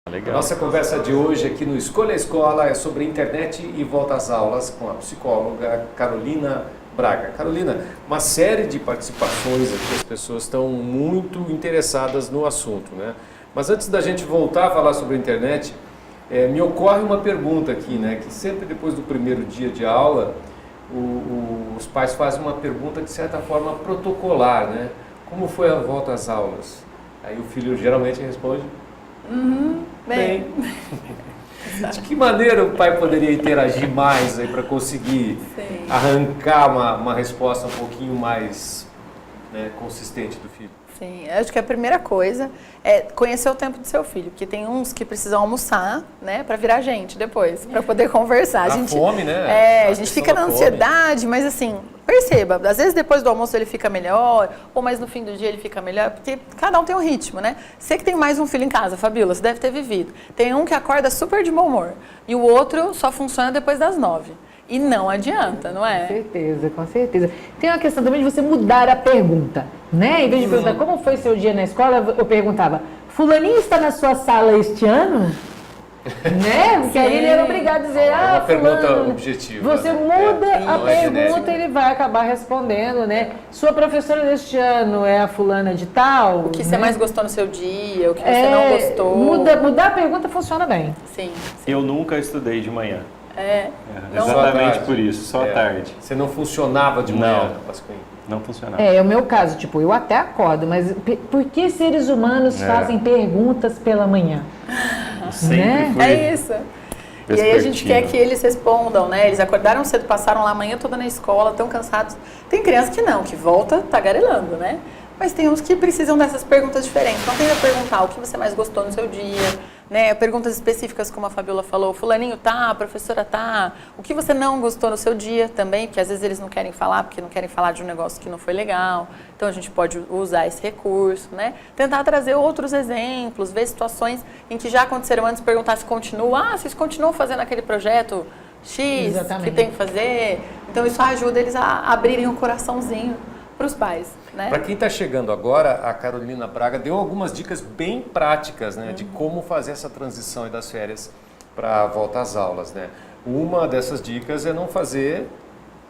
Legal. Nossa conversa de hoje aqui no Escolha a Escola é sobre internet e volta às aulas com a psicóloga Carolina Braga. Carolina, uma série de participações aqui, as pessoas estão muito interessadas no assunto, né? Mas antes da gente voltar a falar sobre a internet, me ocorre uma pergunta aqui, né? Que sempre depois do primeiro dia de aula, os pais fazem uma pergunta de certa forma protocolar, né? Como foi a volta às aulas? Aí o filho geralmente responde... Bem. De que maneira o pai poderia interagir mais aí para conseguir arrancar uma resposta um pouquinho mais, né, consistente do filho? Sim, eu acho que a primeira coisa é conhecer o tempo do seu filho, porque tem uns que precisam almoçar, né, para virar gente depois, para poder conversar. A fome, né? A gente fica na ansiedade, mas assim, perceba, às vezes depois do almoço ele fica melhor, ou mais no fim do dia ele fica melhor, porque cada um tem um ritmo, né? Você que tem mais um filho em casa, Fabíola, você deve ter vivido. Tem um que acorda super de bom humor, e o outro só funciona depois das 9. E não adianta, não é? Com certeza, com certeza. Tem uma questão também de você mudar a pergunta, né? Em vez de perguntar como foi seu dia na escola, eu perguntava, fulaninho está na sua sala este ano? Né? Porque aí ele era obrigado a dizer, uma pergunta fulano, objetiva. você muda a não é pergunta genérico. e ele vai acabar respondendo, né? Sua professora deste ano é a fulana de tal? O que você mais gostou no seu dia, o que você não gostou. Mudar a pergunta funciona bem. Sim. Eu nunca estudei de manhã. Não Exatamente por isso, só à tarde. Você não funcionava de manhã, Não. Pasquim? Não funcionava. É o meu caso, tipo, eu até acordo, mas por que seres humanos fazem perguntas pela manhã? Sempre Né? fui É isso. E aí a gente quer que eles respondam, né? Eles acordaram cedo, passaram lá a manhã toda na escola, estão cansados. Tem criança que não, que volta tagarelando, né? Mas tem uns que precisam dessas perguntas diferentes. Então tenta perguntar o que você mais gostou no seu dia, né? Perguntas específicas, como a Fabíola falou, fulaninho tá, a professora tá, o que você não gostou no seu dia também, porque às vezes eles não querem falar, porque não querem falar de um negócio que não foi legal. Então a gente pode usar esse recurso, né? Tentar trazer outros exemplos, ver situações em que já aconteceram antes, perguntar se continua, vocês continuam fazendo aquele projeto X Exatamente. que tem que fazer. Então isso ajuda eles a abrirem o coraçãozinho para os pais, né? Para quem está chegando agora, a Carolina Braga deu algumas dicas bem práticas, né, de como fazer essa transição aí das férias para a volta às aulas, né? Uma dessas dicas é não fazer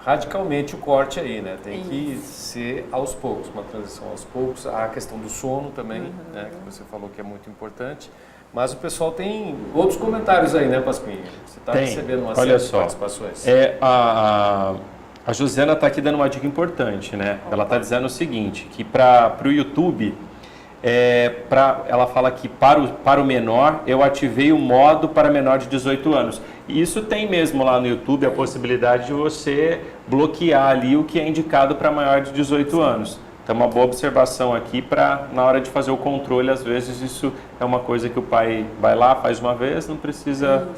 radicalmente o corte aí, né? Tem que ser aos poucos, uma transição aos poucos. A questão do sono também, né, que você falou que é muito importante. Mas o pessoal tem outros comentários aí, né, Pasquim? Você está recebendo uma série de participações. A Josiana está aqui dando uma dica importante, né? Ela está dizendo o seguinte, que para o YouTube, ela fala que para o menor, eu ativei o modo para menor de 18 anos. E isso tem mesmo lá no YouTube a possibilidade de você bloquear ali o que é indicado para maior de 18 anos. Então, uma boa observação aqui para, na hora de fazer o controle, às vezes isso é uma coisa que o pai vai lá, faz uma vez, não precisa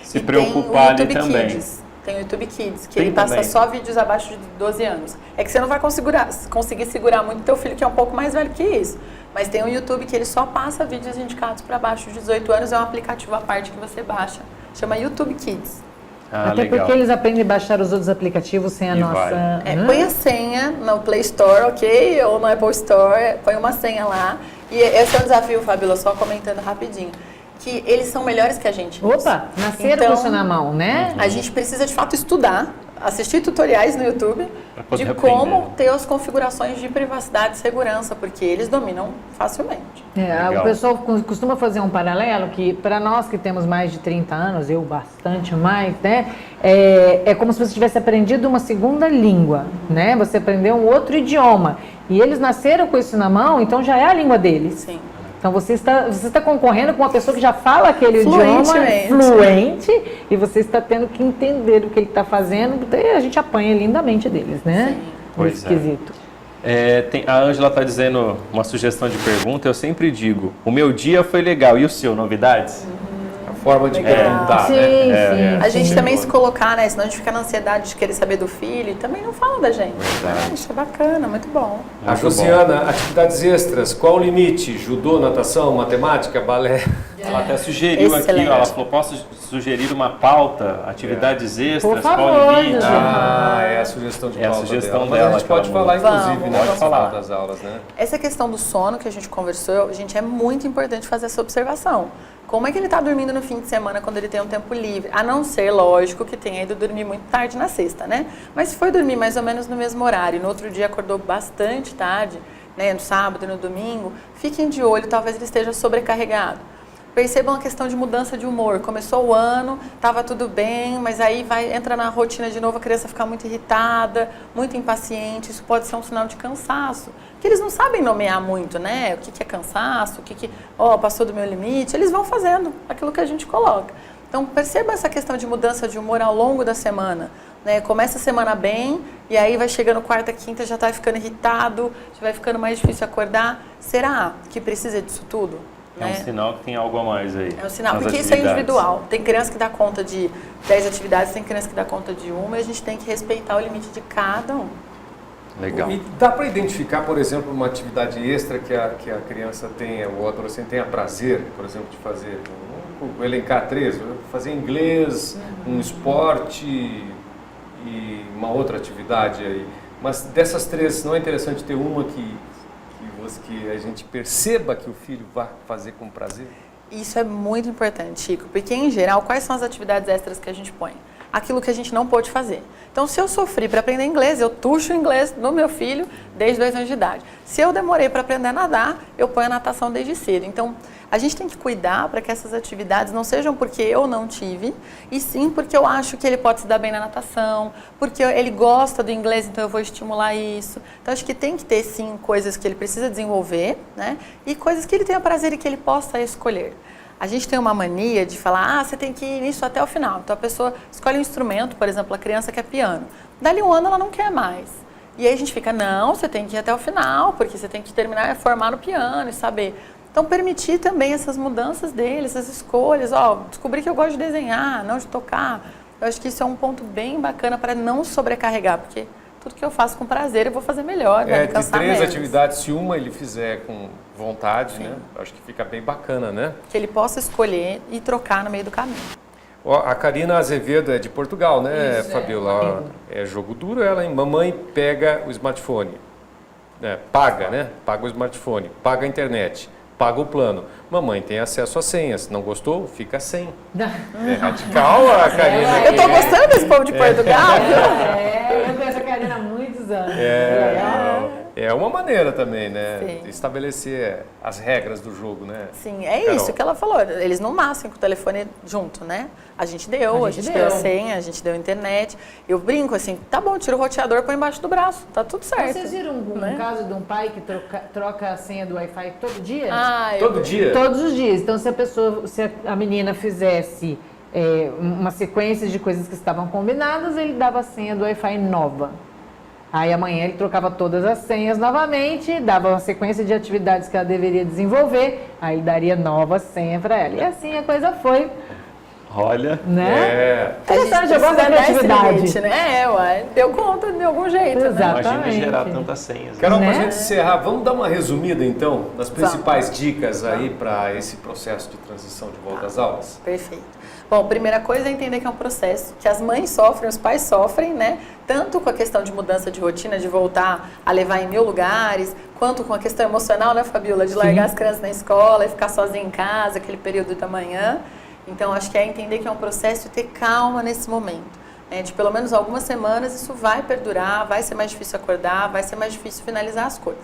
se preocupar ali também. Kids. Tem o YouTube Kids, que Tem ele passa também. só vídeos abaixo de 12 anos. É que você não vai conseguir segurar muito teu filho, que é um pouco mais velho que isso. Mas tem o YouTube que ele só passa vídeos indicados para abaixo de 18 anos, é um aplicativo à parte que você baixa. Chama YouTube Kids. Até legal. porque eles aprendem a baixar os outros aplicativos sem a E nossa... Põe a senha no Play Store, ok? Ou no Apple Store, põe uma senha lá. E esse é um desafio, Fabíola, só comentando rapidinho. Que eles são melhores que a gente. Opa, nasceram com isso na mão, né? A gente precisa de fato estudar, assistir tutoriais no YouTube poder de como aprender. ter as configurações de privacidade e segurança, porque eles dominam facilmente. Legal. O pessoal costuma fazer um paralelo que, para nós que temos mais de 30 anos, eu bastante mais, né? É como se você tivesse aprendido uma segunda língua, né? Você aprendeu um outro idioma. E eles nasceram com isso na mão, então já é a língua deles. Sim. Então você está concorrendo com uma pessoa que já fala aquele idioma Fluentemente. fluente e você está tendo que entender o que ele está fazendo, daí a gente apanha lindamente deles, né? Pois Nesse é. quesito. A Ângela está dizendo uma sugestão de pergunta, eu sempre digo, o meu dia foi legal, e o seu, novidades? A forma de perguntar, Sim, né? sim. A gente também se colocar, né? Senão a gente fica na ansiedade de querer saber do filho e também não fala da gente. Verdade. Isso é bacana, muito bom. A Muito Josiana, atividades extras, qual o limite? Judô, natação, matemática, balé? Ela até sugeriu aqui, Excelente. ó, ela falou, posso sugerir uma pauta, atividades extras, Por qual favor, o limite? Josiana. É a sugestão de É a pauta sugestão dela. Mas dela a gente que ela pode falar, mandou. inclusive, Vamos, né? pode No falar. final das aulas, né? Essa questão do sono que a gente conversou, gente, é muito importante fazer essa observação. Como é que ele está dormindo no fim de semana quando ele tem um tempo livre? A não ser, lógico, que tenha ido dormir muito tarde na sexta, né? Mas se foi dormir mais ou menos no mesmo horário, no outro dia acordou bastante tarde, né, no sábado e no domingo, fiquem de olho, talvez ele esteja sobrecarregado. Percebam a questão de mudança de humor. Começou o ano, estava tudo bem, mas aí entra na rotina de novo, a criança fica muito irritada, muito impaciente. Isso pode ser um sinal de cansaço. Porque eles não sabem nomear muito, né? O que é cansaço, passou do meu limite. Eles vão fazendo aquilo que a gente coloca. Então, perceba essa questão de mudança de humor ao longo da semana. Né? Começa a semana bem, e aí vai chegando quarta, quinta, já está ficando irritado, já vai ficando mais difícil acordar. Será que precisa disso tudo? É um sinal que tem algo a mais aí. É um sinal, porque isso é individual. Tem criança que dá conta de 10 atividades, tem criança que dá conta de uma, e a gente tem que respeitar o limite de cada um. Legal. E dá para identificar, por exemplo, uma atividade extra que a criança tenha, ou o adolescente tenha prazer, por exemplo, de fazer? Vou elencar 3, fazer inglês, um esporte e uma outra atividade aí. Mas dessas 3, não é interessante ter uma que a gente perceba que o filho vai fazer com prazer? Isso é muito importante, Chico, porque em geral, quais são as atividades extras que a gente põe? Aquilo que a gente não pôde fazer. Então, se eu sofri para aprender inglês, eu tucho o inglês no meu filho desde 2 anos de idade. Se eu demorei para aprender a nadar, eu ponho a natação desde cedo. Então, a gente tem que cuidar para que essas atividades não sejam porque eu não tive, e sim porque eu acho que ele pode se dar bem na natação, porque ele gosta do inglês, então eu vou estimular isso. Então, acho que tem que ter, sim, coisas que ele precisa desenvolver, né? E coisas que ele tenha prazer e que ele possa escolher. A gente tem uma mania de falar, você tem que ir nisso até o final. Então, a pessoa escolhe um instrumento, por exemplo, a criança quer piano. Dali um ano, ela não quer mais. E aí a gente fica, não, você tem que ir até o final, porque você tem que terminar, formar no piano e saber. Então, permitir também essas mudanças dele, essas escolhas. Descobri que eu gosto de desenhar, não de tocar. Eu acho que isso é um ponto bem bacana para não sobrecarregar, porque tudo que eu faço com prazer, eu vou fazer melhor, vai me cansar de 3 menos. atividades, se uma ele fizer com vontade, né? Acho que fica bem bacana, né? Que ele possa escolher e trocar no meio do caminho. A Karina Azevedo é de Portugal, né, Isso, Fabiola? É jogo duro ela, hein? Mamãe pega o smartphone, paga, né? Paga o smartphone, paga a internet, paga o plano. Mamãe tem acesso às senhas, não gostou? Fica sem. É radical a Karina. Eu tô gostando desse povo de Portugal. Eu conheço a Karina há muitos anos. É uma maneira também, né? Sim. Estabelecer as regras do jogo, né? Sim, é Carol. isso que ela falou. Eles não nascem com o telefone junto, né? A gente deu a senha, a gente deu a internet. Eu brinco assim, tá bom, tira o roteador, põe embaixo do braço, tá tudo certo. Vocês viram um caso de um pai que troca a senha do Wi-Fi todo dia? Todo dia? Todos os dias. Então, se a menina fizesse uma sequência de coisas que estavam combinadas, ele dava a senha do Wi-Fi nova. Aí amanhã ele trocava todas as senhas novamente, dava uma sequência de atividades que ela deveria desenvolver, aí daria nova senha para ela. E assim a coisa foi. Olha. Né? Interessante, eu gosto da criatividade. Né? Deu conta de algum jeito. Exatamente. Imagina gerar tantas senhas. Carol, Né? para a gente encerrar, vamos dar uma resumida então das principais dicas aí para esse processo de transição de volta às aulas? Perfeito. Bom, primeira coisa é entender que é um processo que as mães sofrem, os pais sofrem, né? Tanto com a questão de mudança de rotina, de voltar a levar em 1000 lugares, quanto com a questão emocional, né, Fabiola? De largar as crianças na escola e ficar sozinha em casa, aquele período da manhã. Então, acho que é entender que é um processo e ter calma nesse momento. De pelo menos algumas semanas, isso vai perdurar, vai ser mais difícil acordar, vai ser mais difícil finalizar as coisas.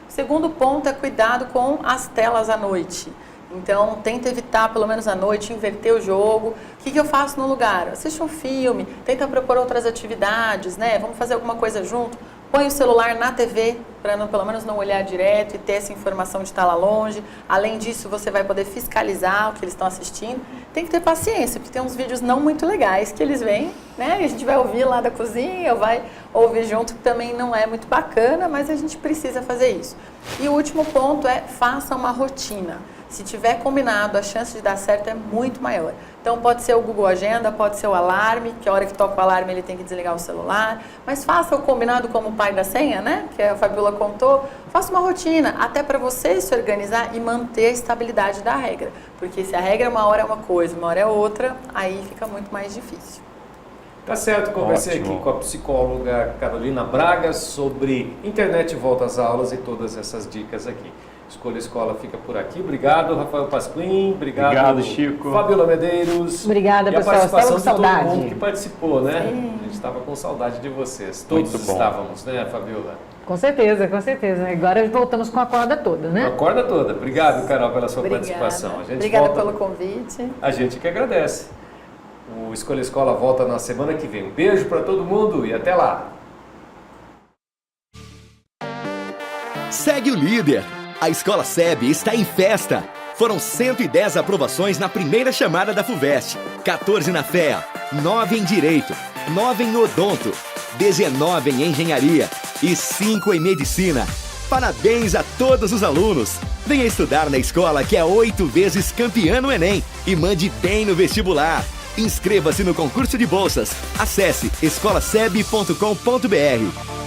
O segundo ponto é cuidado com as telas à noite. Então, tenta evitar, pelo menos à noite, inverter o jogo. O que eu faço no lugar? Assiste um filme, tenta propor outras atividades, né? Vamos fazer alguma coisa junto. Põe o celular na TV, para pelo menos não olhar direto e ter essa informação de estar lá longe. Além disso, você vai poder fiscalizar o que eles estão assistindo. Tem que ter paciência, porque tem uns vídeos não muito legais que eles veem, né? E a gente vai ouvir lá da cozinha, ou vai ouvir junto, que também não é muito bacana, mas a gente precisa fazer isso. E o último ponto é, faça uma rotina. Se tiver combinado, a chance de dar certo é muito maior. Então, pode ser o Google Agenda, pode ser o alarme, que a hora que toca o alarme ele tem que desligar o celular. Mas faça o combinado como o pai da senha, né? Que a Fabiola contou. Faça uma rotina, até para você se organizar e manter a estabilidade da regra. Porque se a regra uma hora é uma coisa, uma hora é outra, aí fica muito mais difícil. Tá certo, conversei aqui com a psicóloga Carolina Braga sobre internet e volta às aulas e todas essas dicas aqui. Escolha Escola fica por aqui. Obrigado, Rafael Pasquim. Obrigado, Chico. Fabiola Medeiros. Obrigada, e pessoal. a participação Estava com de todo saudade. mundo que participou, né? Sim. A gente estava com saudade de vocês. Todos Muito bom. estávamos, né, Fabiola? Com certeza, com certeza. Agora voltamos com a corda toda, né? A corda toda. Obrigado, Carol, pela sua Obrigada. participação. A gente Obrigada volta... pelo convite. A gente que agradece. O Escolha Escola volta na semana que vem. Um beijo para todo mundo e até lá. Segue o líder. A Escola SEB está em festa. Foram 110 aprovações na primeira chamada da FUVEST, 14 na FEA, 9 em Direito, 9 em Odonto, 19 em Engenharia e 5 em Medicina. Parabéns a todos os alunos. Venha estudar na escola que é 8 vezes campeã no Enem e mande bem no vestibular. Inscreva-se no concurso de bolsas. Acesse escolaseb.com.br.